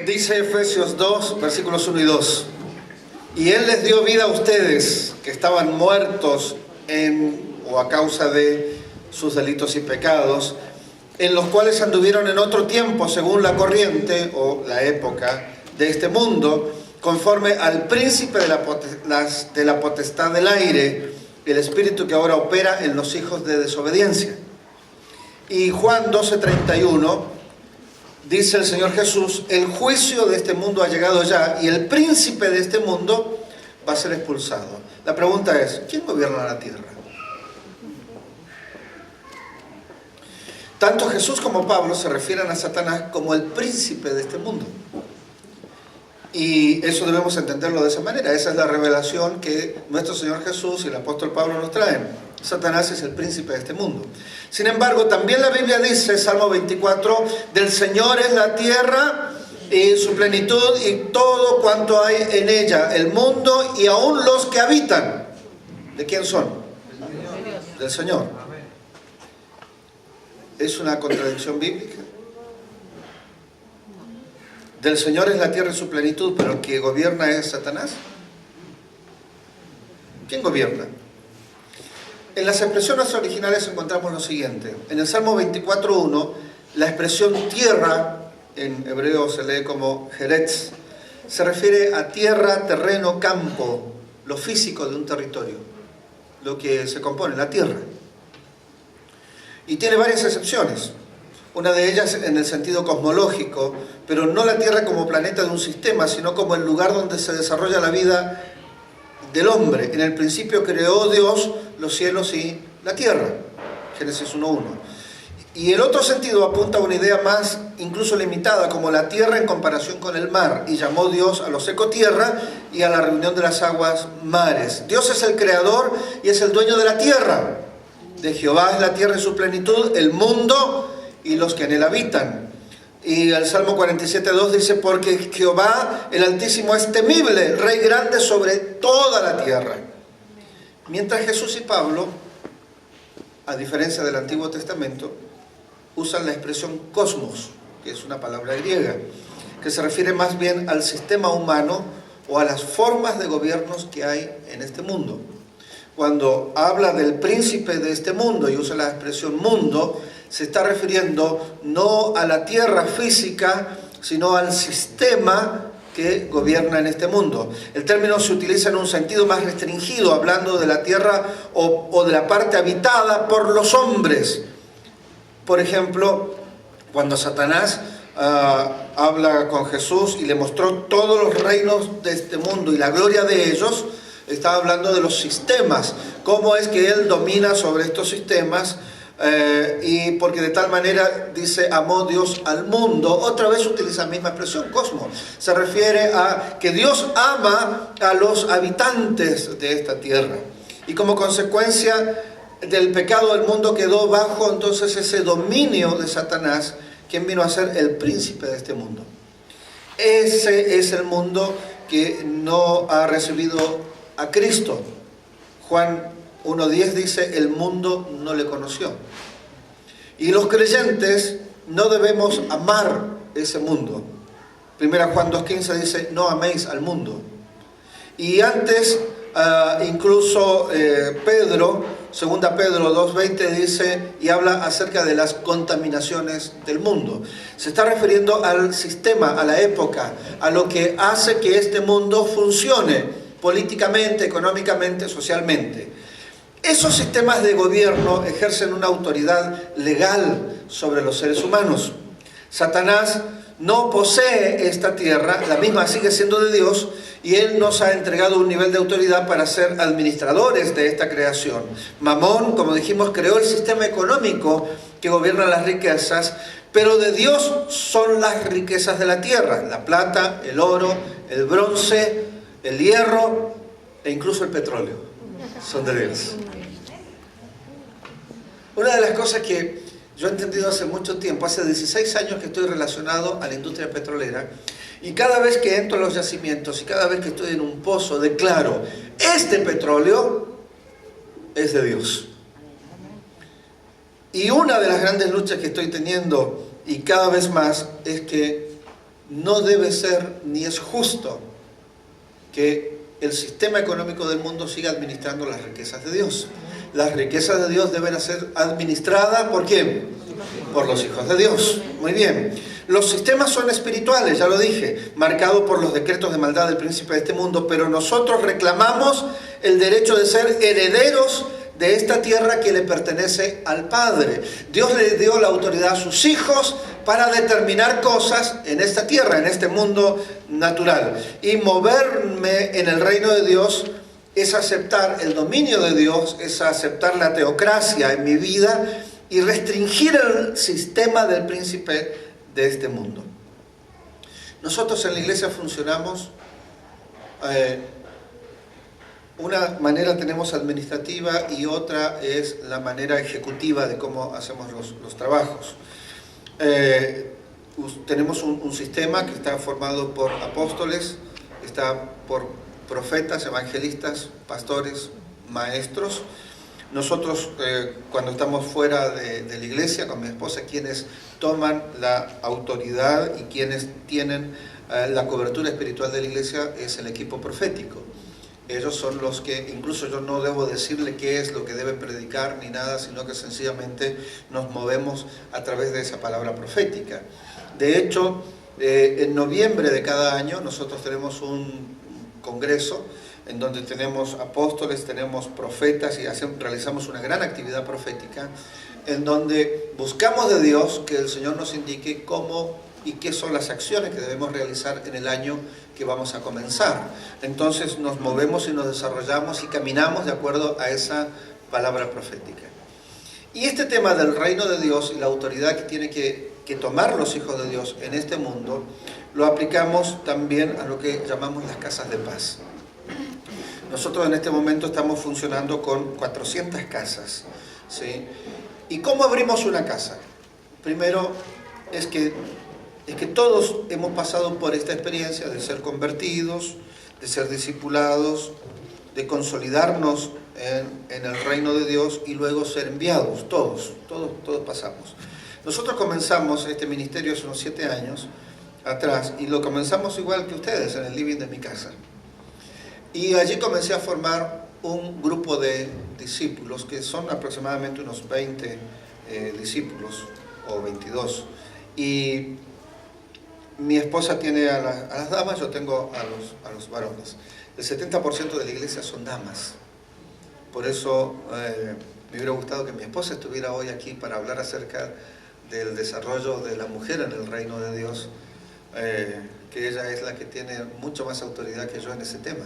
Dice Efesios 2, versículos 1 y 2. Y Él les dio vida a ustedes, que estaban muertos o a causa de sus delitos y pecados, en los cuales anduvieron en otro tiempo, según la corriente o la época de este mundo, conforme al príncipe de la potestad del aire, el espíritu que ahora opera en los hijos de desobediencia. Y Juan 12:31 dice el Señor Jesús: el juicio de este mundo ha llegado ya, y el príncipe de este mundo va a ser expulsado. La pregunta es, ¿quién gobierna la tierra? Tanto Jesús como Pablo se refieren a Satanás como el príncipe de este mundo. Y eso debemos entenderlo de esa manera. Esa es la revelación que nuestro Señor Jesús y el apóstol Pablo nos traen. Satanás es el príncipe de este mundo. Sin embargo, también la Biblia dice, Salmo 24, del Señor es la tierra y su plenitud y todo cuanto hay en ella, el mundo y aún los que habitan. ¿De quién son? Del Señor. ¿Es una contradicción bíblica? Del Señor es la tierra y su plenitud, pero el que gobierna es Satanás. ¿Quién gobierna? En las expresiones originales encontramos lo siguiente. En el Salmo 24:1, la expresión tierra, en hebreo se lee como Jeretz, se refiere a tierra, terreno, campo, lo físico de un territorio, lo que se compone, la tierra. Y tiene varias excepciones. Una de ellas en el sentido cosmológico, pero no la Tierra como planeta de un sistema, sino como el lugar donde se desarrolla la vida del hombre. En el principio creó Dios los cielos y la tierra. Génesis 1:1. Y el otro sentido apunta a una idea más incluso limitada, como la tierra en comparación con el mar. Y llamó Dios a lo seco tierra y a la reunión de las aguas mares. Dios es el creador y es el dueño de la tierra. De Jehová es la tierra y su plenitud, el mundo y los que en él habitan. Y el Salmo 47:2 dice: porque Jehová el Altísimo es temible, Rey grande sobre toda la tierra. Mientras Jesús y Pablo, a diferencia del Antiguo Testamento, usan la expresión cosmos, que es una palabra griega, que se refiere más bien al sistema humano o a las formas de gobiernos que hay en este mundo. Cuando habla del príncipe de este mundo y usa la expresión mundo, se está refiriendo no a la tierra física, sino al sistema que gobierna en este mundo. El término se utiliza en un sentido más restringido, hablando de la tierra o de la parte habitada por los hombres. Por ejemplo, cuando Satanás habla con Jesús y le mostró todos los reinos de este mundo y la gloria de ellos, estaba hablando de los sistemas, cómo es que él domina sobre estos sistemas, y porque de tal manera, dice, amó Dios al mundo. Otra vez utiliza la misma expresión, cosmos. Se refiere a que Dios ama a los habitantes de esta tierra. Y como consecuencia del pecado, el mundo quedó bajo entonces ese dominio de Satanás, quien vino a ser el príncipe de este mundo. Ese es el mundo que no ha recibido a Cristo. Juan 1:10 dice: el mundo no le conoció. Y los creyentes no debemos amar ese mundo. Primera Juan 2:15 dice: no améis al mundo. Y antes, incluso Pedro, segunda Pedro 2:20 dice y habla acerca de las contaminaciones del mundo. Se está refiriendo al sistema, a la época, a lo que hace que este mundo funcione políticamente, económicamente, socialmente. Esos sistemas de gobierno ejercen una autoridad legal sobre los seres humanos. Satanás no posee esta tierra, la misma sigue siendo de Dios, y Él nos ha entregado un nivel de autoridad para ser administradores de esta creación. Mamón, como dijimos, creó el sistema económico que gobierna las riquezas, pero de Dios son las riquezas de la tierra: la plata, el oro, el bronce, el hierro e incluso el petróleo. Son de Dios. Una de las cosas que yo he entendido hace mucho tiempo, hace 16 años que estoy relacionado a la industria petrolera, y cada vez que entro a los yacimientos y cada vez que estoy en un pozo, declaro: este petróleo es de Dios. Y una de las grandes luchas que estoy teniendo, y cada vez más, es que no debe ser ni es justo que el sistema económico del mundo siga administrando las riquezas de Dios. Las riquezas de Dios deben ser administradas ¿por quién? Por los hijos de Dios. Muy bien. Los sistemas son espirituales, ya lo dije, marcados por los decretos de maldad del príncipe de este mundo, pero nosotros reclamamos el derecho de ser herederos de esta tierra que le pertenece al Padre. Dios le dio la autoridad a sus hijos para determinar cosas en esta tierra, en este mundo natural. Y moverme en el reino de Dios es aceptar el dominio de Dios, es aceptar la teocracia en mi vida y restringir el sistema del príncipe de este mundo. Nosotros en la iglesia funcionamos, una manera tenemos administrativa y otra es la manera ejecutiva de cómo hacemos los trabajos. Tenemos un sistema que está formado por apóstoles, está por profetas, evangelistas, pastores, maestros. Nosotros cuando estamos fuera de la iglesia con mi esposa, quienes toman la autoridad y quienes tienen la cobertura espiritual de la iglesia es el equipo profético. Ellos son los que, incluso yo no debo decirle qué es lo que deben predicar ni nada, sino que sencillamente nos movemos a través de esa palabra profética. De hecho, en noviembre de cada año nosotros tenemos un congreso en donde tenemos apóstoles, tenemos profetas y realizamos una gran actividad profética en donde buscamos de Dios que el Señor nos indique cómo y qué son las acciones que debemos realizar en el año que vamos a comenzar. Entonces nos movemos y nos desarrollamos y caminamos de acuerdo a esa palabra profética. Y este tema del reino de Dios y la autoridad que tiene que tomar los hijos de Dios en este mundo, lo aplicamos también a lo que llamamos las casas de paz. Nosotros en este momento estamos funcionando con 400 casas, ¿sí? ¿Y cómo abrimos una casa? Primero es que todos hemos pasado por esta experiencia de ser convertidos, de ser discipulados, de consolidarnos en el reino de Dios y luego ser enviados. Todos pasamos. Nosotros comenzamos este ministerio hace unos 7 años atrás y lo comenzamos igual que ustedes, en el living de mi casa. Y allí comencé a formar un grupo de discípulos, que son aproximadamente unos 20 discípulos, o 22. Y mi esposa tiene a las damas, yo tengo a los varones. El 70% de la iglesia son damas. Por eso me hubiera gustado que mi esposa estuviera hoy aquí para hablar acerca del desarrollo de la mujer en el reino de Dios, que ella es la que tiene mucho más autoridad que yo en ese tema.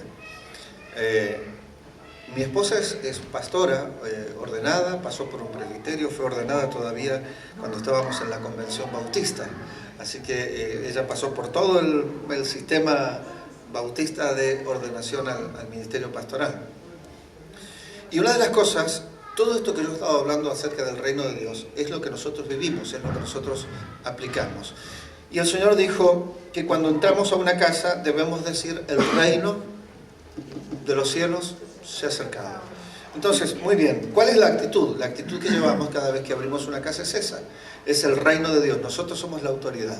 Mi esposa es pastora, ordenada, pasó por un presbiterio, fue ordenada todavía cuando estábamos en la convención bautista. Así que ella pasó por todo el sistema bautista de ordenación al ministerio pastoral. Y una de las cosas, todo esto que yo he estado hablando acerca del reino de Dios, es lo que nosotros vivimos, es lo que nosotros aplicamos. Y el Señor dijo que cuando entramos a una casa debemos decir: el reino de los cielos se ha acercado. Entonces, muy bien, ¿cuál es la actitud? La actitud que llevamos cada vez que abrimos una casa es esa, es el reino de Dios. Nosotros somos la autoridad,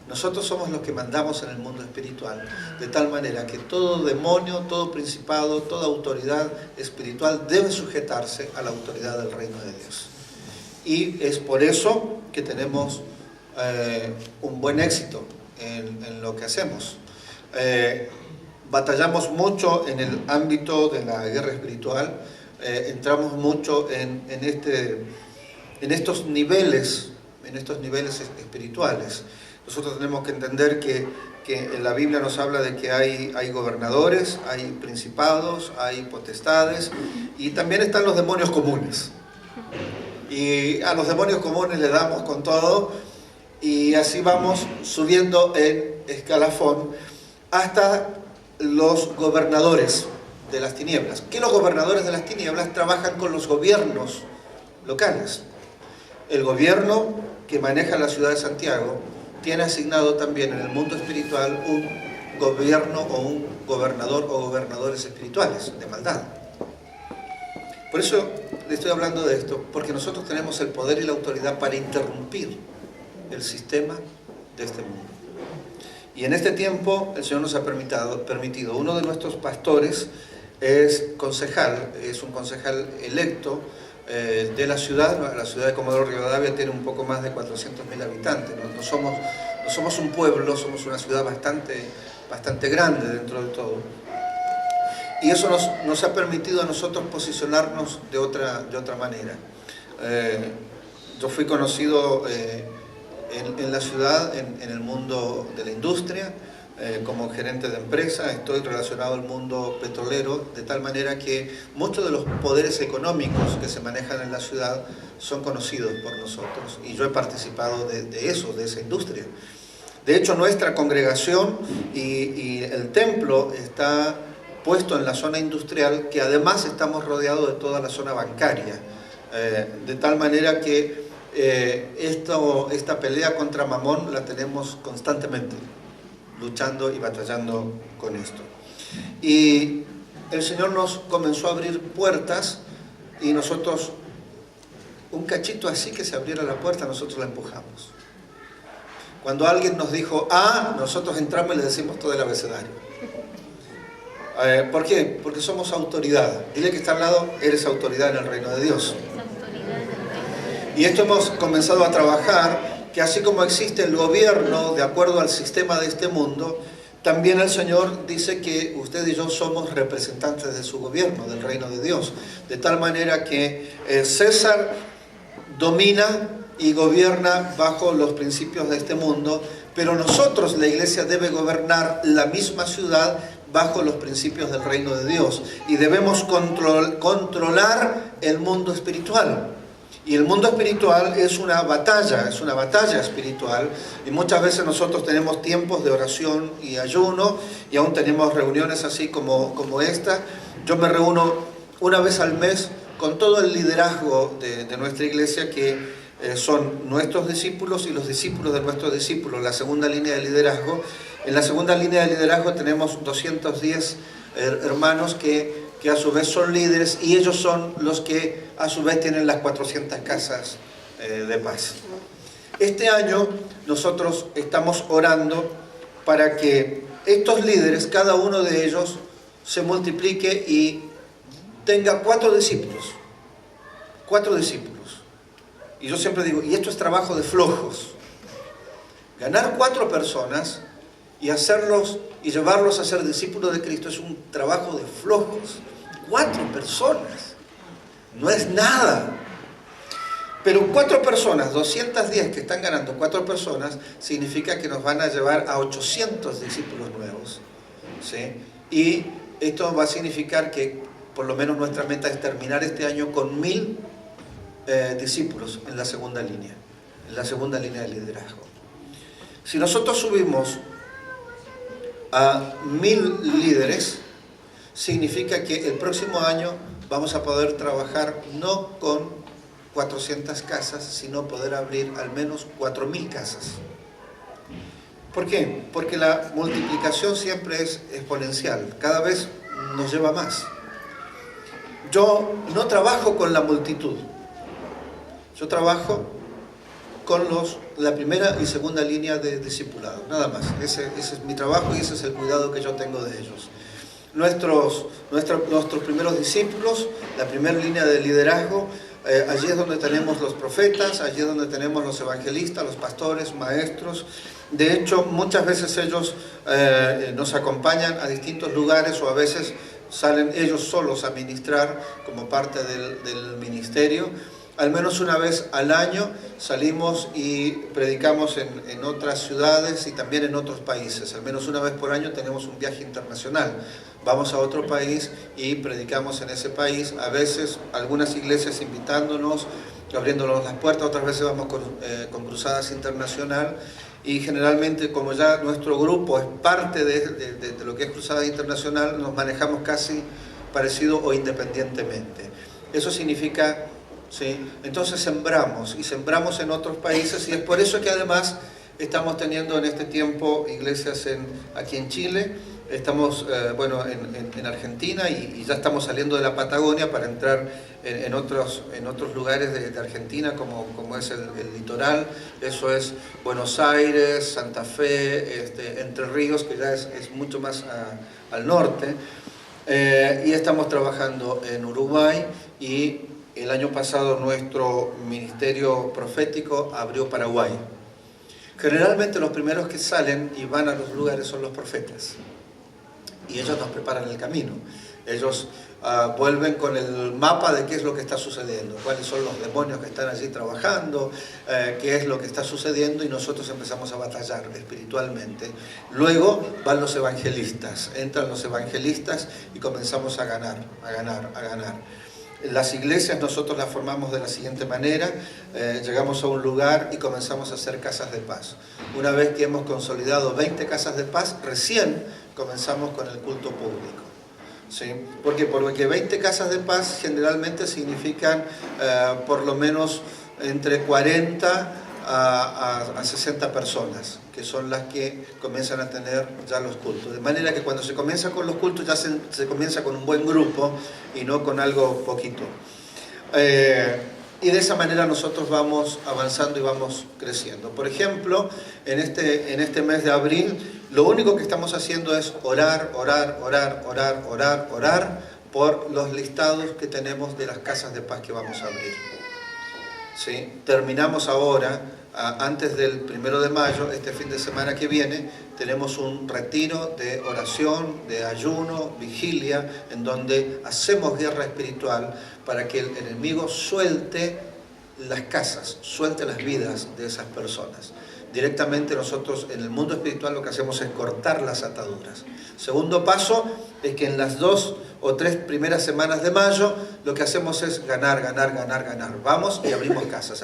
nosotros somos los que mandamos en el mundo espiritual, de tal manera que todo demonio, todo principado, toda autoridad espiritual debe sujetarse a la autoridad del reino de Dios. Y es por eso que tenemos un buen éxito en lo que hacemos. Batallamos mucho en el ámbito de la guerra espiritual, entramos mucho en estos niveles espirituales. Nosotros tenemos que entender que en la Biblia nos habla de que hay gobernadores, hay principados, hay potestades y también están los demonios comunes. Y a los demonios comunes le damos con todo y así vamos subiendo en escalafón hasta los gobernadores de las tinieblas. Que los gobernadores de las tinieblas trabajan con los gobiernos locales. El gobierno que maneja la ciudad de Santiago tiene asignado también en el mundo espiritual un gobierno o un gobernador o gobernadores espirituales de maldad. Por eso le estoy hablando de esto, porque nosotros tenemos el poder y la autoridad para interrumpir el sistema de este mundo. Y en este tiempo el Señor nos ha permitido. Uno de nuestros pastores es concejal, es un concejal electo de la ciudad. La ciudad de Comodoro Rivadavia tiene un poco más de 400.000 habitantes. No somos un pueblo, somos una ciudad bastante grande dentro de todo. Y eso nos ha permitido a nosotros posicionarnos de otra manera. Yo fui conocido en la ciudad, en el mundo de la industria, como gerente de empresa. Estoy relacionado al mundo petrolero, de tal manera que muchos de los poderes económicos que se manejan en la ciudad son conocidos por nosotros, y yo he participado de esa industria. De hecho, nuestra congregación y el templo está puesto en la zona industrial, que además estamos rodeados de toda la zona bancaria, de tal manera que esta pelea contra Mamón la tenemos constantemente, luchando y batallando con esto. Y el Señor nos comenzó a abrir puertas, y nosotros, un cachito así que se abriera la puerta, nosotros la empujamos. Cuando alguien nos dijo nosotros entramos y le decimos todo el abecedario. ¿Por qué? Porque somos autoridad. Dile que está al lado, eres autoridad en el reino de Dios. Y esto hemos comenzado a trabajar, que así como existe el gobierno de acuerdo al sistema de este mundo, también el Señor dice que usted y yo somos representantes de su gobierno, del reino de Dios. De tal manera que César domina y gobierna bajo los principios de este mundo, pero nosotros, la iglesia, debe gobernar la misma ciudad bajo los principios del reino de Dios, y debemos controlar el mundo espiritual. Y el mundo espiritual es una batalla espiritual, y muchas veces nosotros tenemos tiempos de oración y ayuno, y aún tenemos reuniones así como esta. Yo me reúno una vez al mes con todo el liderazgo de nuestra iglesia, que son nuestros discípulos y los discípulos de nuestros discípulos, la segunda línea de liderazgo. En la segunda línea de liderazgo tenemos 210 hermanos que a su vez son líderes, y ellos son los que a su vez tienen las 400 casas de paz. Este año nosotros estamos orando para que estos líderes, cada uno de ellos, se multiplique y tenga 4 discípulos. 4 discípulos. Y yo siempre digo, y esto es trabajo de flojos. Ganar 4 personas y hacerlos y llevarlos a ser discípulos de Cristo es un trabajo de flojos. 4 personas, no es nada. Pero 4 personas, 210 que están ganando 4 personas, significa que nos van a llevar a 800 discípulos nuevos, ¿sí? Y esto va a significar que por lo menos nuestra meta es terminar este año con 1000 discípulos en la segunda línea de liderazgo. Si nosotros subimos a 1000 líderes, significa que el próximo año vamos a poder trabajar no con 400 casas, sino poder abrir al menos 4000 casas. ¿Por qué? Porque la multiplicación siempre es exponencial, cada vez nos lleva más. Yo no trabajo con la multitud, yo trabajo con la primera y segunda línea de discipulado, nada más. Ese es mi trabajo, y ese es el cuidado que yo tengo de ellos. Nuestros primeros discípulos, la primera línea de liderazgo, allí es donde tenemos los profetas, allí es donde tenemos los evangelistas, los pastores, maestros. De hecho, muchas veces ellos nos acompañan a distintos lugares, o a veces salen ellos solos a ministrar como parte del ministerio. Al menos una vez al año salimos y predicamos en otras ciudades y también en otros países. Al menos una vez por año tenemos un viaje internacional. Vamos a otro país y predicamos en ese país. A veces algunas iglesias invitándonos, abriéndonos las puertas. Otras veces vamos con cruzadas internacional. Y generalmente, como ya nuestro grupo es parte de lo que es Cruzada Internacional, nos manejamos casi parecido o independientemente. Eso significa, ¿sí? Entonces sembramos en otros países, y es por eso que además estamos teniendo en este tiempo iglesias aquí en Chile, Estamos bueno, en Argentina y ya estamos saliendo de la Patagonia para entrar en otros lugares de Argentina como es el litoral. Eso es Buenos Aires, Santa Fe, Entre Ríos, que ya es mucho más al norte. Y estamos trabajando en Uruguay, y el año pasado nuestro ministerio profético abrió Paraguay. Generalmente los primeros que salen y van a los lugares son los profetas, y ellos nos preparan el camino. Ellos vuelven con el mapa de qué es lo que está sucediendo, cuáles son los demonios que están allí trabajando, qué es lo que está sucediendo, y nosotros empezamos a batallar espiritualmente. Luego van los evangelistas, entran los evangelistas y comenzamos a ganar. Las iglesias nosotros las formamos de la siguiente manera: llegamos a un lugar y comenzamos a hacer casas de paz. Una vez que hemos consolidado 20 casas de paz, recién comenzamos con el culto público. ¿Sí? ¿Por qué? Porque 20 casas de paz generalmente significan por lo menos entre 40 a 60 personas, que son las que comienzan a tener ya los cultos. De manera que cuando se comienza con los cultos ya se comienza con un buen grupo y no con algo poquito. Y de esa manera nosotros vamos avanzando y vamos creciendo. Por ejemplo, en este mes de abril, lo único que estamos haciendo es orar por los listados que tenemos de las casas de paz que vamos a abrir. ¿Sí? Terminamos ahora, antes del 1 de mayo, este fin de semana que viene, tenemos un retiro de oración, de ayuno, vigilia, en donde hacemos guerra espiritual para que el enemigo suelte las casas, suelte las vidas de esas personas. Directamente nosotros en el mundo espiritual lo que hacemos es cortar las ataduras. Segundo paso es que en las 2 o 3 primeras semanas de mayo lo que hacemos es ganar. Vamos y abrimos casas.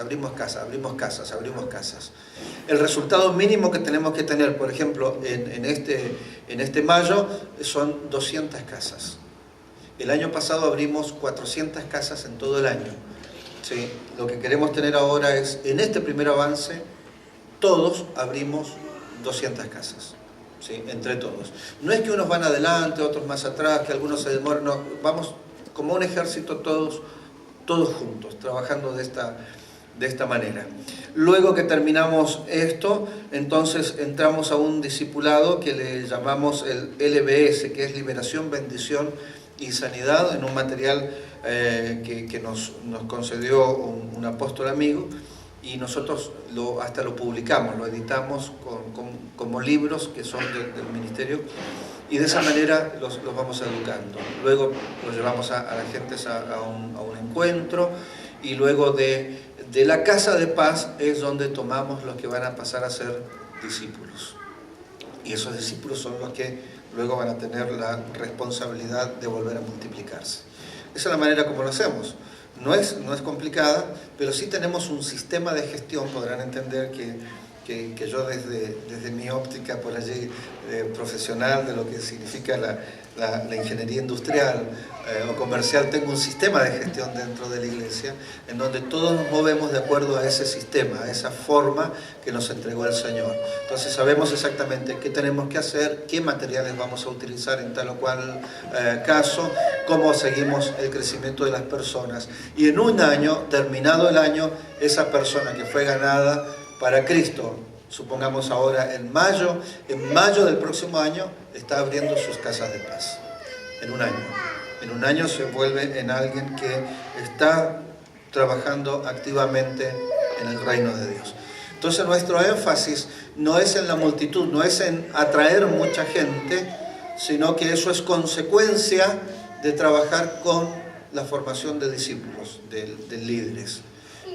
El resultado mínimo que tenemos que tener, por ejemplo, en este mayo, son 200 casas. El año pasado abrimos 400 casas en todo el año. ¿Sí? Lo que queremos tener ahora es, en este primer avance, todos abrimos 200 casas, ¿sí? Entre todos. No es que unos van adelante, otros más atrás, que algunos se demoran, no, vamos como un ejército todos juntos, trabajando de esta manera. Luego que terminamos esto, entonces entramos a un discipulado que le llamamos el LBS, que es Liberación, Bendición y Sanidad, en un material que nos concedió un apóstol amigo, y nosotros hasta lo publicamos, lo editamos como libros que son del ministerio, y de esa manera los vamos educando. Luego los llevamos a la gente a un encuentro, y luego de la casa de paz es donde tomamos los que van a pasar a ser discípulos. Y esos discípulos son los que luego van a tener la responsabilidad de volver a multiplicarse. Esa es la manera como lo hacemos. No es complicada, pero sí tenemos un sistema de gestión. Podrán entender que yo desde mi óptica por allí profesional de lo que significa la ingeniería industrial o comercial, tengo un sistema de gestión dentro de la iglesia en donde todos nos movemos de acuerdo a ese sistema, a esa forma que nos entregó el Señor. Entonces sabemos exactamente qué tenemos que hacer, qué materiales vamos a utilizar en tal o cual caso, cómo seguimos el crecimiento de las personas. Y en un año, terminado el año, esa persona que fue ganada para Cristo, supongamos ahora en mayo del próximo año, está abriendo sus casas de paz. En un año se vuelve en alguien que está trabajando activamente en el reino de Dios. Entonces nuestro énfasis no es en la multitud, no es en atraer mucha gente, sino que eso es consecuencia de trabajar con la formación de discípulos, de líderes,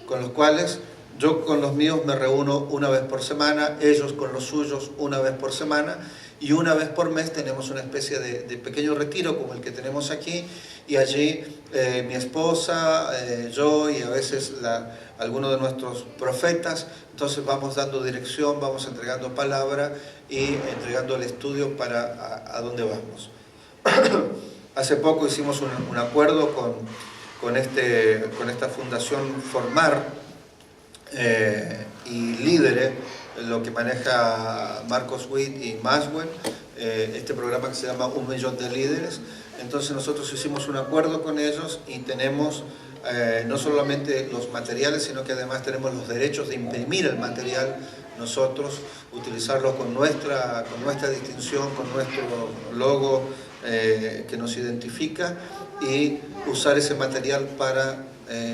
con los cuales yo con los míos me reúno una vez por semana, ellos con los suyos una vez por semana, y una vez por mes tenemos una especie de pequeño retiro como el que tenemos aquí, y allí mi esposa, yo y a veces alguno de nuestros profetas, entonces vamos dando dirección, vamos entregando palabra y entregando el estudio para a dónde vamos. Hace poco hicimos un acuerdo con esta fundación Formar, y Líderes, lo que maneja Marcos Witt y Maswell, este programa que se llama 1 Millón de Líderes. Entonces nosotros hicimos un acuerdo con ellos y tenemos no solamente los materiales, sino que además tenemos los derechos de imprimir el material nosotros, utilizarlo con nuestra distinción, con nuestro logo que nos identifica, y usar ese material para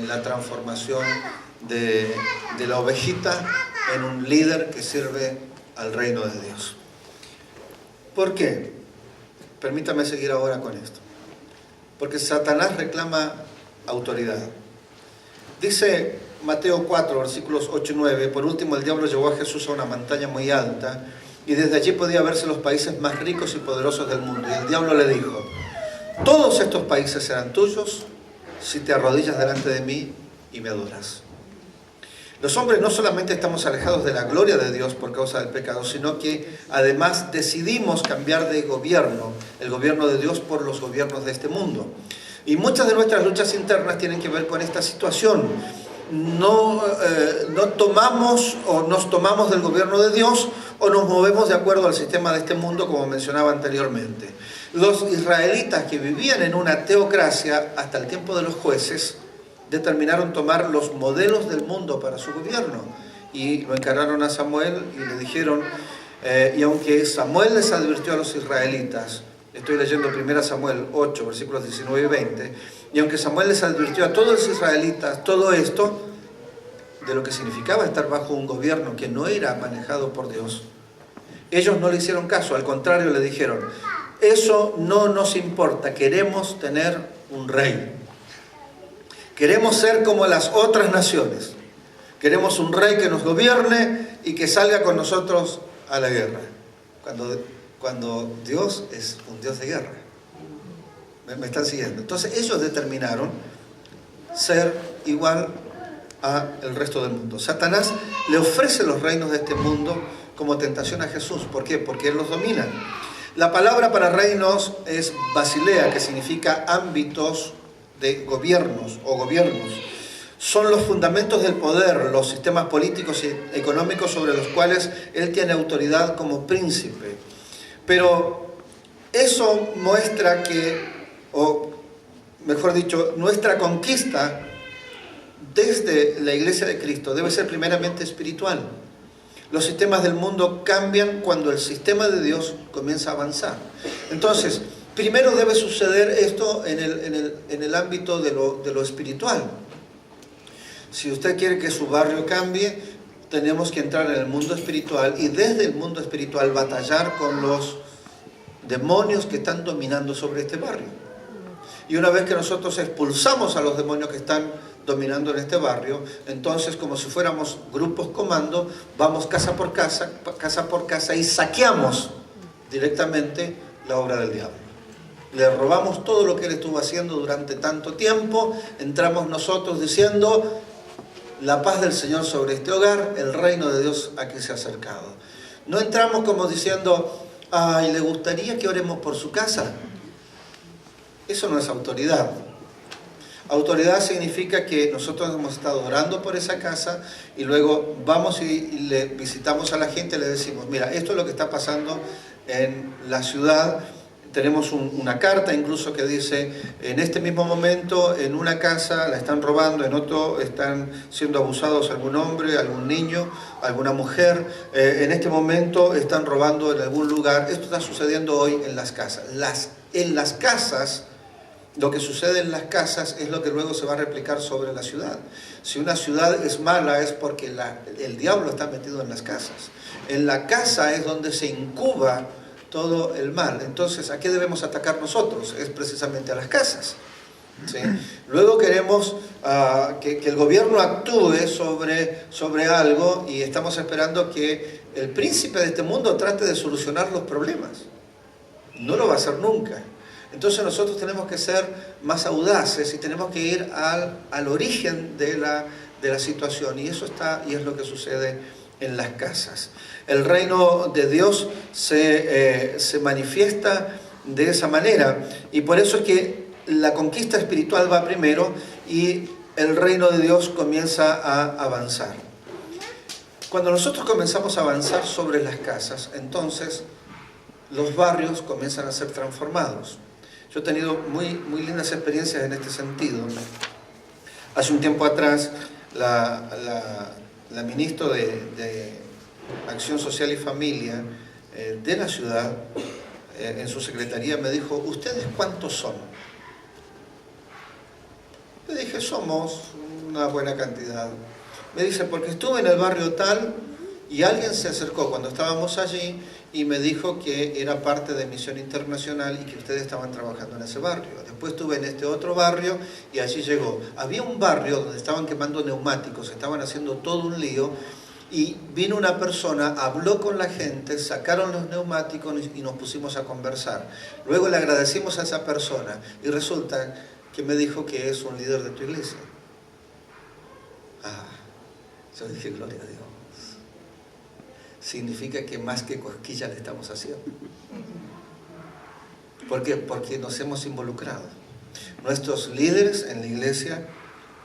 la transformación de la ovejita en un líder que sirve al reino de Dios. ¿Por qué? Permítame seguir ahora con esto. Porque Satanás reclama autoridad. Dice Mateo 4, versículos 8 y 9, por último el diablo llevó a Jesús a una montaña muy alta y desde allí podía verse los países más ricos y poderosos del mundo. Y el diablo le dijo, todos estos países serán tuyos si te arrodillas delante de mí y me adoras. Los hombres no solamente estamos alejados de la gloria de Dios por causa del pecado, sino que además decidimos cambiar de gobierno, el gobierno de Dios por los gobiernos de este mundo. Y muchas de nuestras luchas internas tienen que ver con esta situación. No tomamos o nos tomamos del gobierno de Dios o nos movemos de acuerdo al sistema de este mundo, como mencionaba anteriormente. Los israelitas que vivían en una teocracia hasta el tiempo de los jueces determinaron tomar los modelos del mundo para su gobierno y lo encargaron a Samuel y le dijeron, y aunque Samuel les advirtió a los israelitas, estoy leyendo 1 Samuel 8, versículos 19 y 20, y aunque Samuel les advirtió a todos los israelitas todo esto, de lo que significaba estar bajo un gobierno que no era manejado por Dios, ellos no le hicieron caso, al contrario le dijeron, eso no nos importa, queremos tener un rey. Queremos ser como las otras naciones. Queremos un rey que nos gobierne y que salga con nosotros a la guerra. Cuando Dios es un Dios de guerra. ¿Me están siguiendo? Entonces ellos determinaron ser igual al resto del mundo. Satanás le ofrece los reinos de este mundo como tentación a Jesús. ¿Por qué? Porque Él los domina. La palabra para reinos es basilea, que significa ámbitos de gobiernos o gobiernos. Son los fundamentos del poder, los sistemas políticos y económicos sobre los cuales Él tiene autoridad como príncipe. Pero eso muestra que, o mejor dicho, nuestra conquista desde la Iglesia de Cristo debe ser primeramente espiritual. Los sistemas del mundo cambian cuando el sistema de Dios comienza a avanzar. Entonces, primero debe suceder esto en el ámbito de lo espiritual. Si usted quiere que su barrio cambie, tenemos que entrar en el mundo espiritual y desde el mundo espiritual batallar con los demonios que están dominando sobre este barrio. Y una vez que nosotros expulsamos a los demonios que están dominando en este barrio, entonces, como si fuéramos grupos comando, vamos casa por casa y saqueamos directamente la obra del diablo. Le robamos todo lo que él estuvo haciendo durante tanto tiempo, entramos nosotros diciendo, la paz del Señor sobre este hogar, el reino de Dios aquí se ha acercado. No entramos como diciendo, ay, ¿le gustaría que oremos por su casa? Eso no es autoridad. Autoridad significa que nosotros hemos estado orando por esa casa y luego vamos y le visitamos a la gente y le decimos, mira, esto es lo que está pasando en la ciudad. Tenemos una carta incluso que dice, en este mismo momento en una casa la están robando, en otro están siendo abusados algún hombre, algún niño, alguna mujer, en este momento están robando en algún lugar. Esto está sucediendo hoy en las casas. En las casas, lo que sucede en las casas es lo que luego se va a replicar sobre la ciudad. Si una ciudad es mala es porque el diablo está metido en las casas. En la casa es donde se incuba todo el mal. Entonces, ¿a qué debemos atacar nosotros? Es precisamente a las casas. ¿Sí? Luego queremos que el gobierno actúe sobre algo y estamos esperando que el príncipe de este mundo trate de solucionar los problemas. No lo va a hacer nunca. Entonces nosotros tenemos que ser más audaces y tenemos que ir al origen de la situación, y eso es lo que sucede en las casas. El reino de Dios se manifiesta de esa manera, y por eso es que la conquista espiritual va primero y el reino de Dios comienza a avanzar. Cuando nosotros comenzamos a avanzar sobre las casas, entonces los barrios comienzan a ser transformados. Yo he tenido muy lindas experiencias en este sentido. Hace un tiempo atrás, la ministra de Acción Social y Familia de la ciudad, en su secretaría, me dijo: ¿ustedes cuántos son? Le dije: somos una buena cantidad. Me dice: porque estuve en el barrio tal y alguien se acercó cuando estábamos allí y me dijo que era parte de Misión Internacional y que ustedes estaban trabajando en ese barrio. Después estuve en este otro barrio y allí llegó. Había un barrio donde estaban quemando neumáticos, estaban haciendo todo un lío, y vino una persona, habló con la gente, sacaron los neumáticos y nos pusimos a conversar. Luego le agradecimos a esa persona y resulta que me dijo que es un líder de tu iglesia. Yo dije: gloria a Dios. Significa que más que cosquillas le estamos haciendo. ¿Por qué? Porque nos hemos involucrado. Nuestros líderes en la iglesia,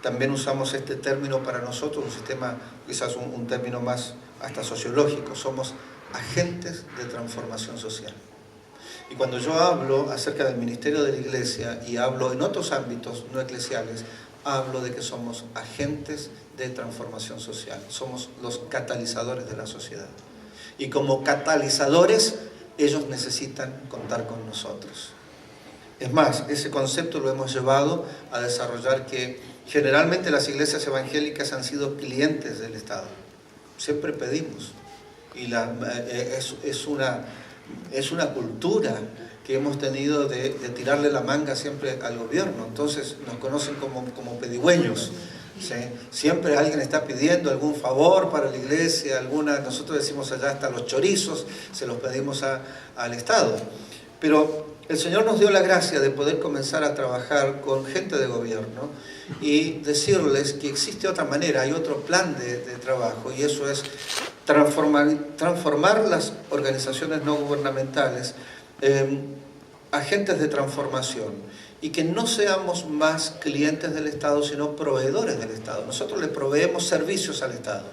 también usamos este término para nosotros, un sistema, quizás un término más hasta sociológico, somos agentes de transformación social. Y cuando yo hablo acerca del ministerio de la iglesia y hablo en otros ámbitos no eclesiales, hablo de que somos agentes de transformación social, somos los catalizadores de la sociedad. Y como catalizadores, ellos necesitan contar con nosotros. Es más, ese concepto lo hemos llevado a desarrollar que generalmente las iglesias evangélicas han sido clientes del Estado. Siempre pedimos. Y es una cultura que hemos tenido de tirarle la manga siempre al gobierno. Entonces nos conocen como pedigüeños. ¿Sí? Siempre alguien está pidiendo algún favor para la iglesia, nosotros decimos allá hasta los chorizos, se los pedimos al Estado. Pero el Señor nos dio la gracia de poder comenzar a trabajar con gente de gobierno y decirles que existe otra manera, hay otro plan de trabajo, y eso es transformar las organizaciones no gubernamentales en agentes de transformación, y que no seamos más clientes del Estado, sino proveedores del Estado. Nosotros le proveemos servicios al Estado.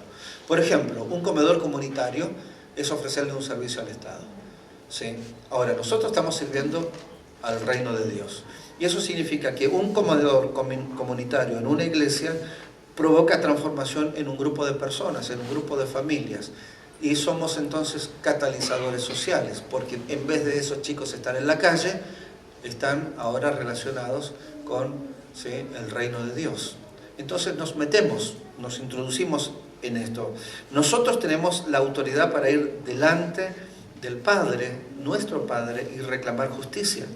Por ejemplo, un comedor comunitario es ofrecerle un servicio al Estado. ¿Sí? Ahora, nosotros estamos sirviendo al reino de Dios. Y eso significa que un comedor comunitario en una iglesia provoca transformación en un grupo de personas, en un grupo de familias. Y somos entonces catalizadores sociales, porque en vez de esos chicos estar en la calle, están ahora relacionados con, ¿sí?, el reino de Dios. Entonces nos introducimos en esto. Nosotros tenemos la autoridad para ir delante del Padre, nuestro Padre, y reclamar justicia.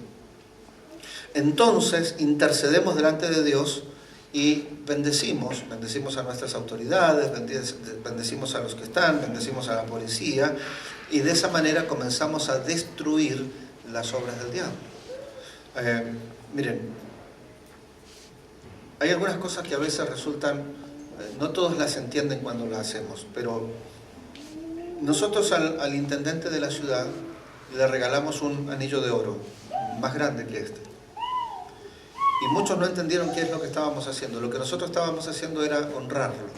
Entonces intercedemos delante de Dios y bendecimos a nuestras autoridades, bendecimos a los que están, bendecimos a la policía, y de esa manera comenzamos a destruir las obras del diablo. Miren, hay algunas cosas que a veces resultan, no todos las entienden cuando las hacemos, pero nosotros al intendente de la ciudad le regalamos un anillo de oro, más grande que este. Y muchos no entendieron qué es lo que estábamos haciendo. Lo que nosotros estábamos haciendo era honrarlo.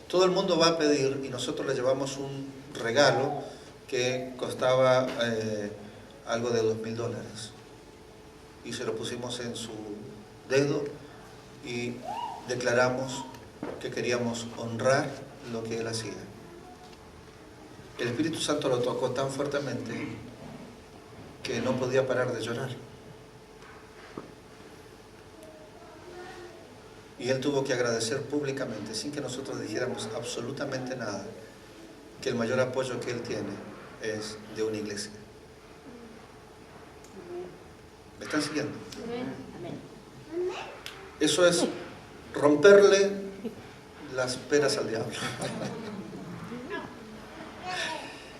Todo el mundo va a pedir y nosotros le llevamos un regalo que costaba algo de $2.000. Y se lo pusimos en su dedo y declaramos que queríamos honrar lo que él hacía. El Espíritu Santo lo tocó tan fuertemente que no podía parar de llorar. Y él tuvo que agradecer públicamente, sin que nosotros dijéramos absolutamente nada, que el mayor apoyo que él tiene es de una iglesia. ¿Me están siguiendo? Eso es romperle las peras al diablo.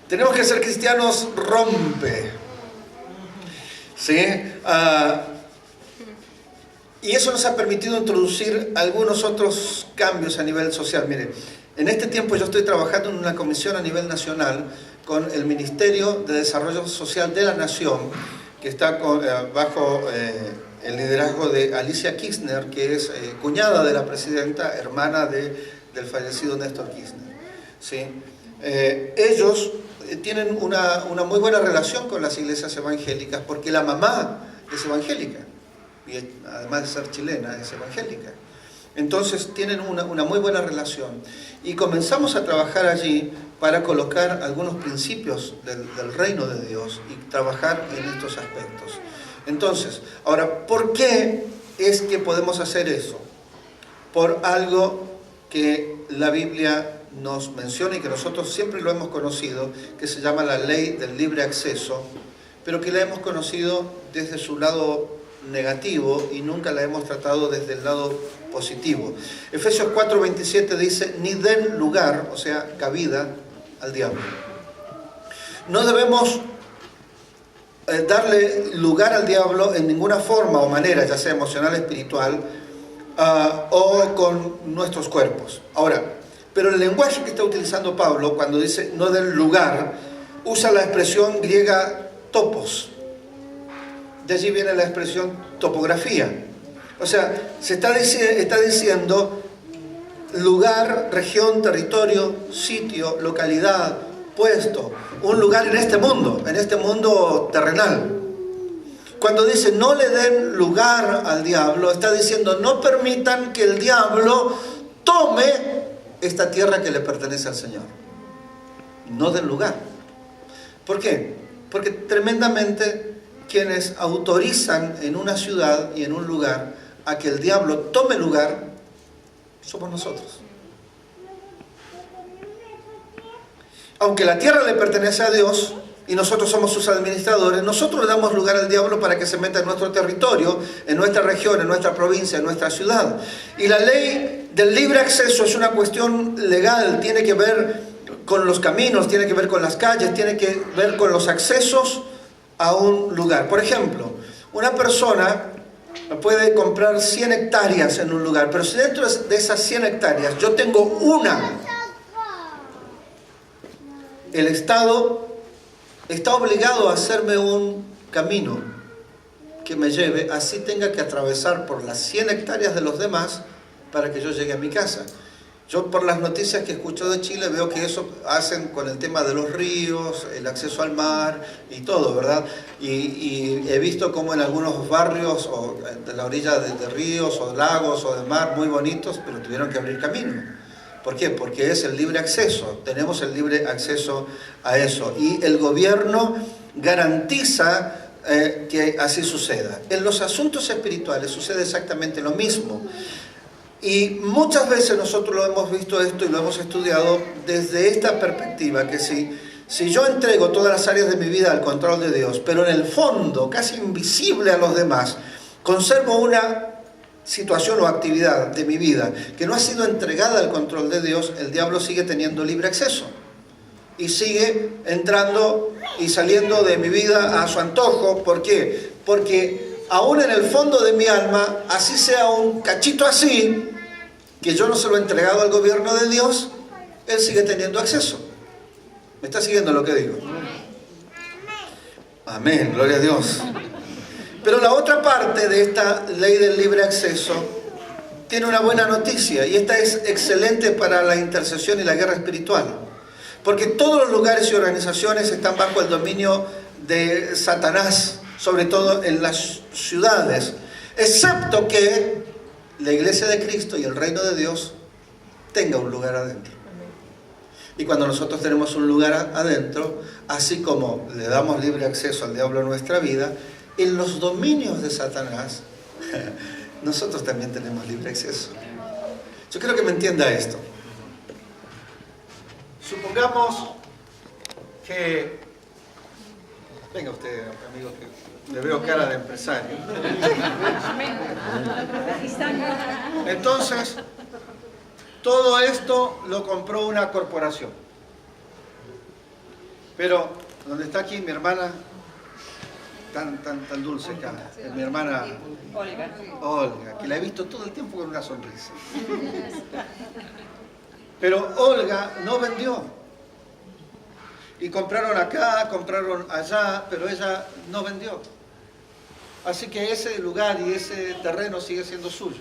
Tenemos que ser cristianos rompe. ¿Sí? Y eso nos ha permitido introducir algunos otros cambios a nivel social. Miren, en este tiempo yo estoy trabajando en una comisión a nivel nacional con el Ministerio de Desarrollo Social de la Nación, que está bajo el liderazgo de Alicia Kirchner, que es cuñada de la presidenta, hermana del fallecido Néstor Kirchner. ¿Sí? Ellos tienen una muy buena relación con las iglesias evangélicas porque la mamá es evangélica y además de ser chilena es evangélica. Entonces tienen una muy buena relación y comenzamos a trabajar allí para colocar algunos principios del reino de Dios y trabajar en estos aspectos. Entonces, ahora, ¿por qué es que podemos hacer eso? Por algo que la Biblia nos menciona y que nosotros siempre lo hemos conocido, que se llama la ley del libre acceso, pero que la hemos conocido desde su lado negativo y nunca la hemos tratado desde el lado positivo. Efesios 4:27 dice, ni den lugar, o sea, cabida al diablo. No debemos darle lugar al diablo en ninguna forma o manera, ya sea emocional, espiritual o con nuestros cuerpos. Ahora, pero el lenguaje que está utilizando Pablo cuando dice no den lugar, usa la expresión griega topos. De allí viene la expresión topografía. O sea, está diciendo lugar, región, territorio, sitio, localidad, puesto, un lugar en este mundo terrenal. Cuando dice no le den lugar al diablo, está diciendo no permitan que el diablo tome esta tierra que le pertenece al Señor. No den lugar. ¿Por qué? Porque tremendamente quienes autorizan en una ciudad y en un lugar a que el diablo tome lugar, somos nosotros. Aunque la tierra le pertenece a Dios y nosotros somos sus administradores, nosotros le damos lugar al diablo para que se meta en nuestro territorio, en nuestra región, en nuestra provincia, en nuestra ciudad. Y la ley del libre acceso es una cuestión legal, tiene que ver con los caminos, tiene que ver con las calles, tiene que ver con los accesos a un lugar. Por ejemplo, una persona puede comprar 100 hectáreas en un lugar, pero si dentro de esas 100 hectáreas yo tengo una, el Estado está obligado a hacerme un camino que me lleve, así tenga que atravesar por las 100 hectáreas de los demás para que yo llegue a mi casa. Yo por las noticias que escucho de Chile veo que eso hacen con el tema de los ríos, el acceso al mar y todo, ¿verdad? Y he visto como en algunos barrios o de la orilla de ríos o lagos o de mar muy bonitos, pero tuvieron que abrir camino. ¿Por qué? Porque es el libre acceso, tenemos el libre acceso a eso y el gobierno garantiza que así suceda. En los asuntos espirituales sucede exactamente lo mismo. Y muchas veces nosotros lo hemos visto esto y lo hemos estudiado desde esta perspectiva, que si yo entrego todas las áreas de mi vida al control de Dios, pero en el fondo, casi invisible a los demás, conservo una situación o actividad de mi vida que no ha sido entregada al control de Dios, el diablo sigue teniendo libre acceso. Y sigue entrando y saliendo de mi vida a su antojo. ¿Por qué? Porque aún en el fondo de mi alma, así sea un cachito así, que yo no se lo he entregado al gobierno de Dios, él sigue teniendo acceso. ¿Me está siguiendo lo que digo? Amén, gloria a Dios. Pero la otra parte de esta ley del libre acceso tiene una buena noticia, y esta es excelente para la intercesión y la guerra espiritual. Porque todos los lugares y organizaciones están bajo el dominio de Satanás, sobre todo en las ciudades, excepto que la iglesia de Cristo y el reino de Dios tenga un lugar adentro. Y cuando nosotros tenemos un lugar adentro, así como le damos libre acceso al diablo en nuestra vida, en los dominios de Satanás, nosotros también tenemos libre acceso. Yo creo que me entienda esto. Supongamos que... Venga usted, amigo, que le veo cara de empresario. Entonces, todo esto lo compró una corporación. Pero, donde está aquí mi hermana, tan dulce acá, mi hermana Olga, que la he visto todo el tiempo con una sonrisa. Pero Olga no vendió. Y compraron acá, compraron allá, pero ella no vendió. Así que ese lugar y ese terreno sigue siendo suyo.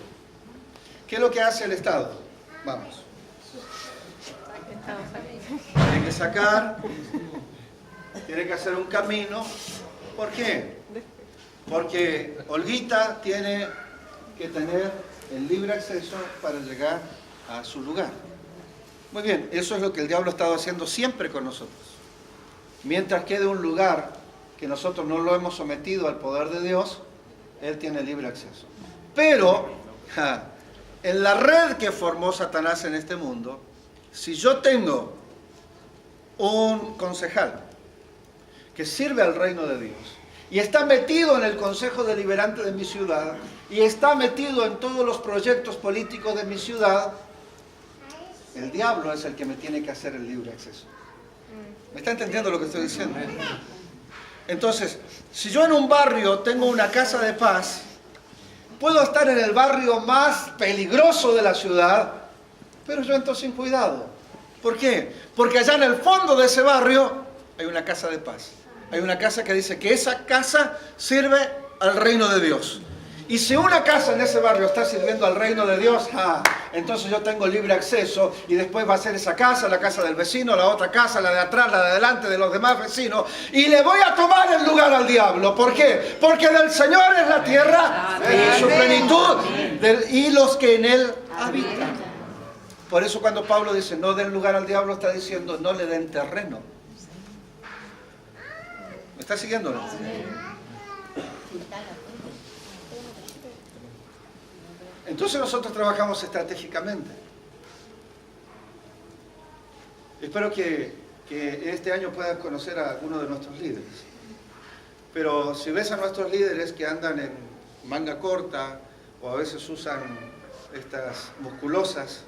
¿Qué es lo que hace el Estado? Vamos. Tiene que sacar tiene que hacer un camino. ¿Por qué? Porque Olguita tiene que tener el libre acceso para llegar a su lugar. Muy bien, eso es lo que el diablo ha estado haciendo siempre con nosotros. Mientras quede un lugar que nosotros no lo hemos sometido al poder de Dios, él tiene libre acceso. Pero, en la red que formó Satanás en este mundo, si yo tengo un concejal que sirve al reino de Dios y está metido en el consejo deliberante de mi ciudad y está metido en todos los proyectos políticos de mi ciudad, el diablo es el que me tiene que hacer el libre acceso. ¿Me está entendiendo lo que estoy diciendo? Entonces, si yo en un barrio tengo una casa de paz, puedo estar en el barrio más peligroso de la ciudad, pero yo entro sin cuidado. ¿Por qué? Porque allá en el fondo de ese barrio hay una casa de paz. Hay una casa que dice que esa casa sirve al reino de Dios. Y si una casa en ese barrio está sirviendo al reino de Dios, entonces yo tengo libre acceso y después va a ser esa casa, la casa del vecino, la otra casa, la de atrás, la de adelante, de los demás vecinos. Y le voy a tomar el lugar al diablo. ¿Por qué? Porque del Señor es la tierra y su plenitud y los que en él habitan. Por eso cuando Pablo dice no den lugar al diablo, está diciendo no le den terreno. ¿Me está siguiendo? ¿No? Entonces nosotros trabajamos estratégicamente. Espero que este año puedan conocer a algunos de nuestros líderes. Pero si ves a nuestros líderes que andan en manga corta o a veces usan estas musculosas,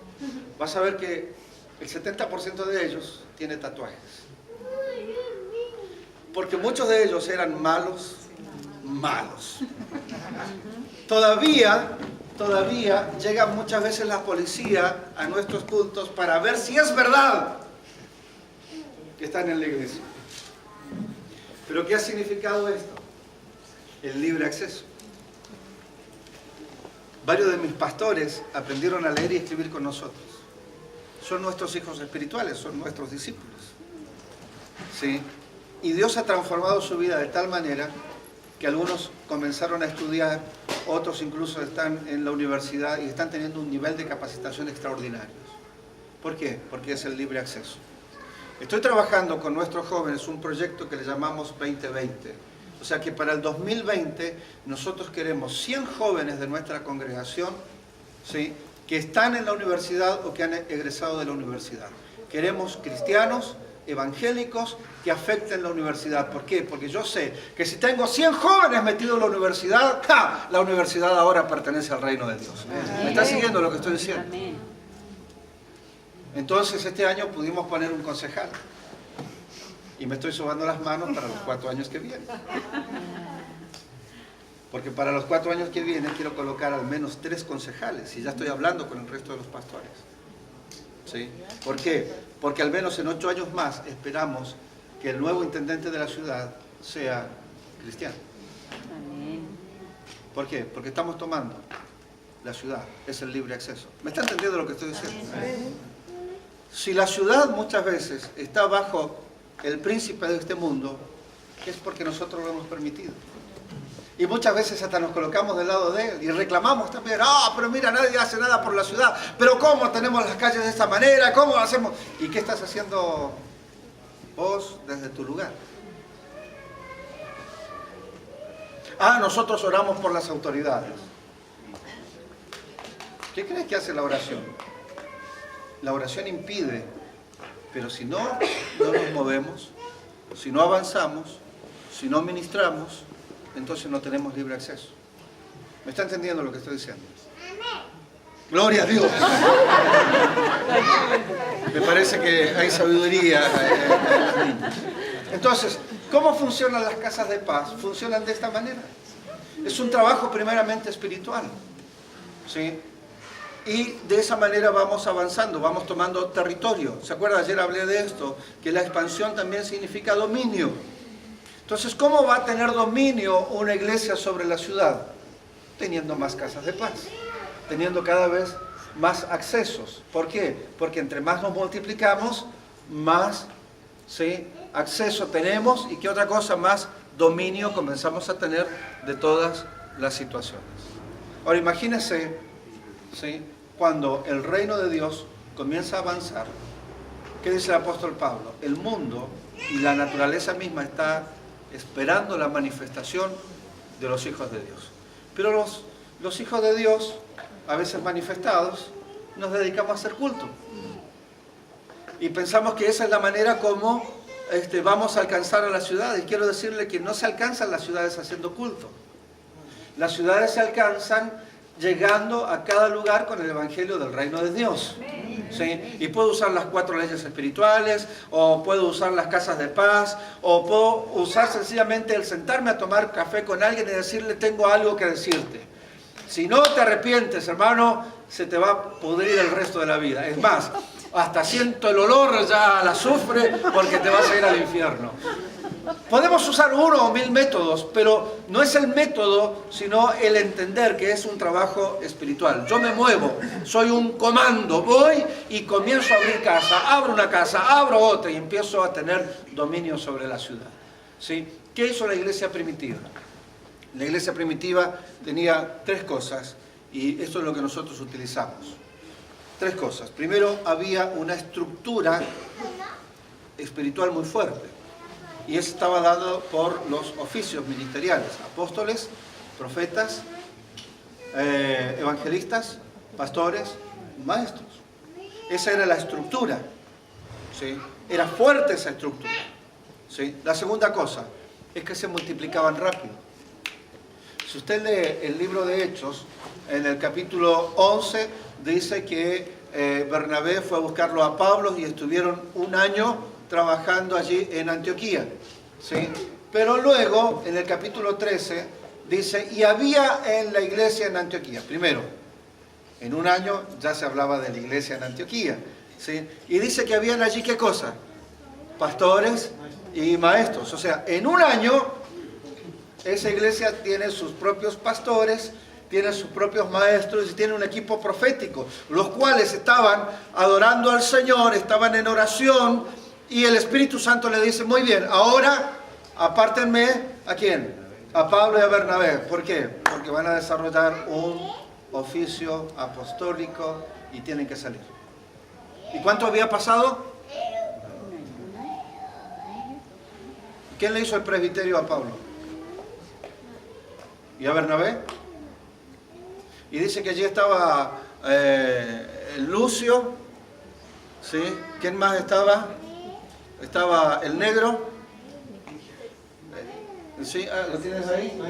vas a ver que el 70% de ellos tiene tatuajes. Porque muchos de ellos eran malos. Todavía llega muchas veces la policía a nuestros cultos para ver si es verdad que están en la iglesia. ¿Pero qué ha significado esto? El libre acceso. Varios de mis pastores aprendieron a leer y escribir con nosotros. Son nuestros hijos espirituales, son nuestros discípulos. ¿Sí? Y Dios ha transformado su vida de tal manera que algunos comenzaron a estudiar, otros incluso están en la universidad y están teniendo un nivel de capacitación extraordinario. ¿Por qué? Porque es el libre acceso. Estoy trabajando con nuestros jóvenes un proyecto que le llamamos 2020. O sea que para el 2020 nosotros queremos 100 jóvenes de nuestra congregación, ¿sí?, que están en la universidad o que han egresado de la universidad. Queremos cristianos evangélicos que afecten la universidad. ¿Por qué? Porque yo sé que si tengo 100 jóvenes metidos en la universidad, la universidad ahora pertenece al reino de Dios. ¿Me está siguiendo lo que estoy diciendo? Entonces este año pudimos poner un concejal y me estoy sobando las manos para los 4 años que vienen, porque para los 4 años que vienen quiero colocar al menos 3 concejales y ya estoy hablando con el resto de los pastores. ¿Sí? ¿Por qué? Porque al menos en 8 años más esperamos que el nuevo intendente de la ciudad sea cristiano. ¿Por qué? Porque estamos tomando la ciudad, es el libre acceso. ¿Me está entendiendo lo que estoy diciendo? Si la ciudad muchas veces está bajo el príncipe de este mundo, es porque nosotros lo hemos permitido. Y muchas veces hasta nos colocamos del lado de él y reclamamos también, pero mira, nadie hace nada por la ciudad, pero ¿cómo tenemos las calles de esta manera? ¿Cómo hacemos? ¿Y qué estás haciendo vos desde tu lugar? Nosotros oramos por las autoridades. ¿Qué crees que hace la oración? La oración impide, pero si no nos movemos, si no avanzamos, si no ministramos, entonces no tenemos libre acceso. ¿Me está entendiendo lo que estoy diciendo? ¡Gloria a Dios! Me parece que hay sabiduría. Entonces, ¿cómo funcionan las casas de paz? Funcionan de esta manera. Es un trabajo primeramente espiritual, ¿sí? Y de esa manera vamos avanzando, vamos tomando territorio. ¿Se acuerdan? Ayer hablé de esto, que la expansión también significa dominio. Entonces, ¿cómo va a tener dominio una iglesia sobre la ciudad? Teniendo más casas de paz, teniendo cada vez más accesos. ¿Por qué? Porque entre más nos multiplicamos, más ¿sí? Acceso tenemos y qué otra cosa más, dominio comenzamos a tener de todas las situaciones. Ahora imagínense, ¿sí? Cuando el reino de Dios comienza a avanzar, ¿qué dice el apóstol Pablo? El mundo y la naturaleza misma está esperando la manifestación de los hijos de Dios. Pero los hijos de Dios, a veces manifestados, nos dedicamos a hacer culto. Y pensamos que esa es la manera como vamos a alcanzar a las ciudades. Y quiero decirle que no se alcanzan las ciudades haciendo culto. Las ciudades se alcanzan llegando a cada lugar con el evangelio del reino de Dios. ¿Sí? Y puedo usar las 4 leyes espirituales, o puedo usar las casas de paz, o puedo usar sencillamente el sentarme a tomar café con alguien y decirle: tengo algo que decirte. Si no te arrepientes, hermano, se te va a pudrir el resto de la vida. Es más, hasta siento el olor ya al azufre porque te vas a ir al infierno. Podemos usar 1 o 1000 métodos, pero no es el método, sino el entender que es un trabajo espiritual. Yo me muevo, soy un comando, voy y comienzo a abrir casa, abro una casa, abro otra y empiezo a tener dominio sobre la ciudad. ¿Sí? ¿Qué hizo la iglesia primitiva? La iglesia primitiva tenía 3 cosas y esto es lo que nosotros utilizamos. 3 cosas. Primero, había una estructura espiritual muy fuerte. Y eso estaba dado por los oficios ministeriales: apóstoles, profetas, evangelistas, pastores, maestros. Esa era la estructura, ¿sí? Era fuerte esa estructura, ¿sí? La segunda cosa es que se multiplicaban rápido. Si usted lee el libro de Hechos, en el capítulo 11 dice que Bernabé fue a buscarlo a Pablo y estuvieron 1 año trabajando allí en Antioquía, ¿sí? Pero luego, en el capítulo 13, dice: y había en la iglesia en Antioquía. Primero, en 1 año ya se hablaba de la iglesia en Antioquía, ¿sí? Y dice que habían allí, ¿qué cosa? Pastores y maestros. O sea, en 1 año, esa iglesia tiene sus propios pastores, tiene sus propios maestros y tiene un equipo profético, los cuales estaban adorando al Señor, estaban en oración. Y el Espíritu Santo le dice: muy bien, ahora apártenme, ¿a quién? A Pablo y a Bernabé. ¿Por qué? Porque van a desarrollar un oficio apostólico y tienen que salir. ¿Y cuánto había pasado? ¿Quién le hizo el presbiterio a Pablo? ¿Y a Bernabé? Y dice que allí estaba Lucio, ¿sí? ¿Quién más estaba? Estaba el negro. ¿Sí? ¿Lo tienes ahí?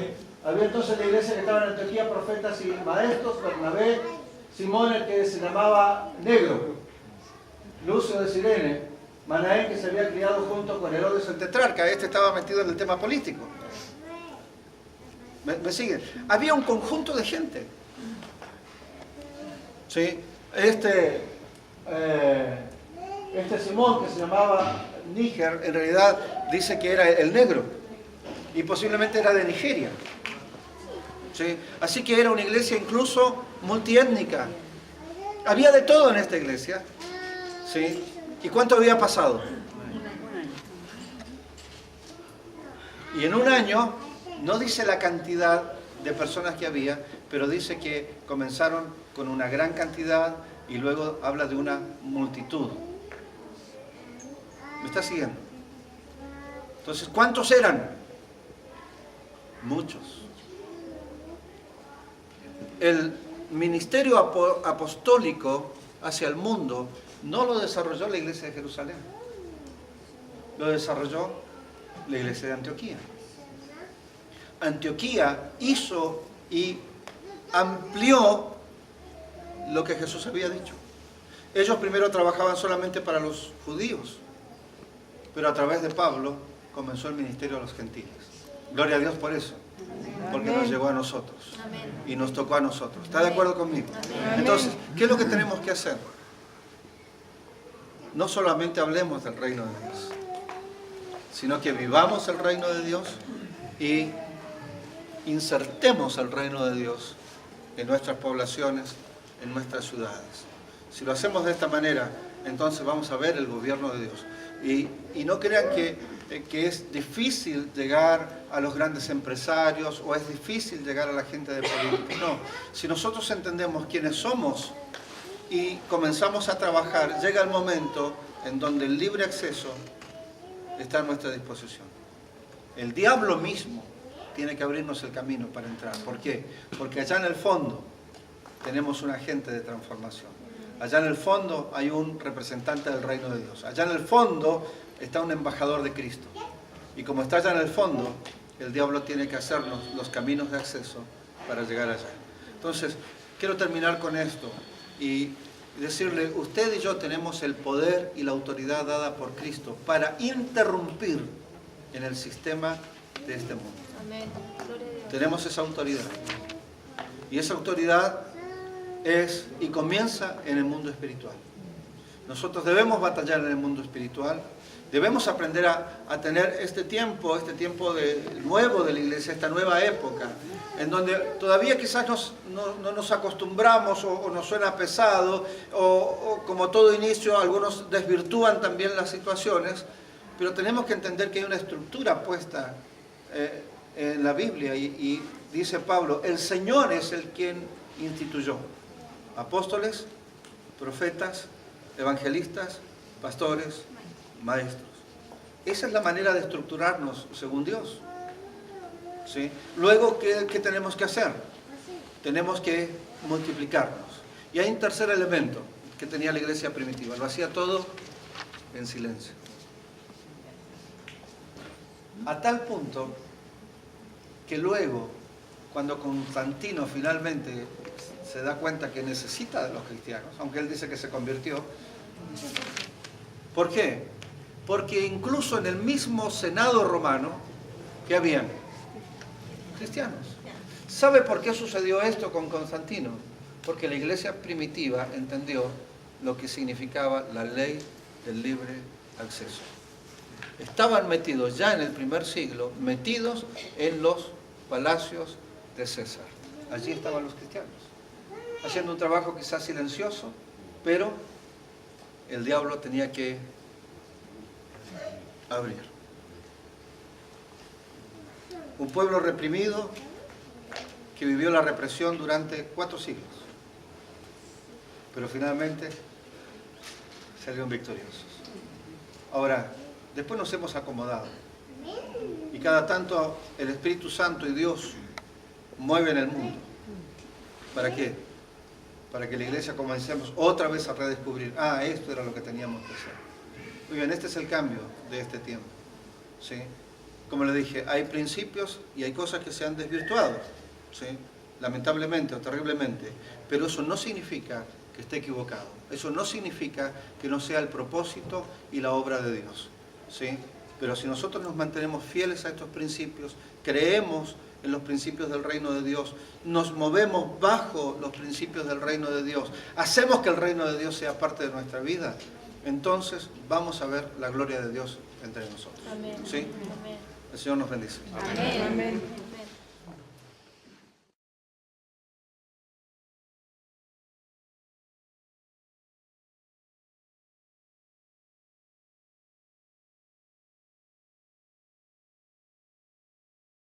Había entonces la iglesia que estaba en Antioquía, profetas y maestros: Bernabé, Simón, el que se llamaba Negro, Lucio de Cirene, Manaén, que se había criado junto con Herodes el tetrarca. Este estaba metido en el tema político. ¿Me siguen? Había un conjunto de gente, ¿sí? Este Simón, que se llamaba Níger, en realidad dice que era el negro y posiblemente era de Nigeria, ¿sí? Así que era una iglesia incluso multiétnica. Había de todo en esta iglesia, ¿sí? ¿Y cuánto había pasado? Y en 1 año, no dice la cantidad de personas que había, pero dice que comenzaron con una gran cantidad y luego habla de una multitud. ¿Me está siguiendo? Entonces, ¿cuántos eran? Muchos. El ministerio apostólico hacia el mundo no lo desarrolló la iglesia de Jerusalén. Lo desarrolló la iglesia de Antioquía. Antioquía hizo y amplió lo que Jesús había dicho. Ellos primero trabajaban solamente para los judíos, pero a través de Pablo comenzó el ministerio a los gentiles. Gloria a Dios por eso, porque nos llegó a nosotros y nos tocó a nosotros. ¿Está de acuerdo conmigo? Entonces, ¿qué es lo que tenemos que hacer? No solamente hablemos del reino de Dios, sino que vivamos el reino de Dios y insertemos el reino de Dios en nuestras poblaciones, en nuestras ciudades. Si lo hacemos de esta manera, entonces vamos a ver el gobierno de Dios. Y no crean que es difícil llegar a los grandes empresarios o es difícil llegar a la gente de política. No, si nosotros entendemos quiénes somos y comenzamos a trabajar, llega el momento en donde el libre acceso está a nuestra disposición. El diablo mismo tiene que abrirnos el camino para entrar. ¿Por qué? Porque allá en el fondo tenemos un agente de transformación. Allá en el fondo hay un representante del reino de Dios. Allá en el fondo está un embajador de Cristo. Y como está allá en el fondo, el diablo tiene que hacernos los caminos de acceso para llegar allá. Entonces, quiero terminar con esto y decirle, usted y yo tenemos el poder y la autoridad dada por Cristo para interrumpir en el sistema de este mundo. Amén. Gloria a Dios. Tenemos esa autoridad. Y esa autoridad es y comienza en el mundo espiritual. Nosotros debemos batallar en el mundo espiritual. Debemos aprender a tener este tiempo nuevo de la iglesia, esta nueva época, en donde todavía quizás no nos acostumbramos o nos suena pesado, o como todo inicio, algunos desvirtúan también las situaciones, pero tenemos que entender que hay una estructura puesta en la Biblia y dice Pablo, el Señor es el quien instituyó apóstoles, profetas, evangelistas, pastores, maestros. Esa es la manera de estructurarnos según Dios. ¿Sí? Luego, ¿qué tenemos que hacer? Tenemos que multiplicarnos. Y hay un tercer elemento que tenía la iglesia primitiva. Lo hacía todo en silencio. A tal punto que luego, cuando Constantino finalmente se da cuenta que necesita de los cristianos, aunque él dice que se convirtió. ¿Por qué? Porque incluso en el mismo Senado romano, ¿qué habían? Cristianos. ¿Sabe por qué sucedió esto con Constantino? Porque la iglesia primitiva entendió lo que significaba la ley del libre acceso. Estaban metidos ya en el primer siglo, metidos en los palacios de César. Allí estaban los cristianos, haciendo un trabajo quizás silencioso, pero el diablo tenía que abrir. Un pueblo reprimido que vivió la represión durante 4 siglos, pero finalmente salieron victoriosos. Ahora, después nos hemos acomodado y cada tanto el Espíritu Santo y Dios mueven el mundo. ¿Para qué? Para que la iglesia comencemos otra vez a redescubrir, esto era lo que teníamos que hacer. Muy bien, este es el cambio de este tiempo, ¿sí? Como le dije, hay principios y hay cosas que se han desvirtuado, ¿sí? Lamentablemente o terriblemente, pero eso no significa que esté equivocado. Eso no significa que no sea el propósito y la obra de Dios, ¿sí? Pero si nosotros nos mantenemos fieles a estos principios, creemos en los principios del reino de Dios, nos movemos bajo los principios del reino de Dios, hacemos que el reino de Dios sea parte de nuestra vida, entonces vamos a ver la gloria de Dios entre nosotros. Amén. ¿Sí? Amén. El Señor nos bendice. Amén. Amén.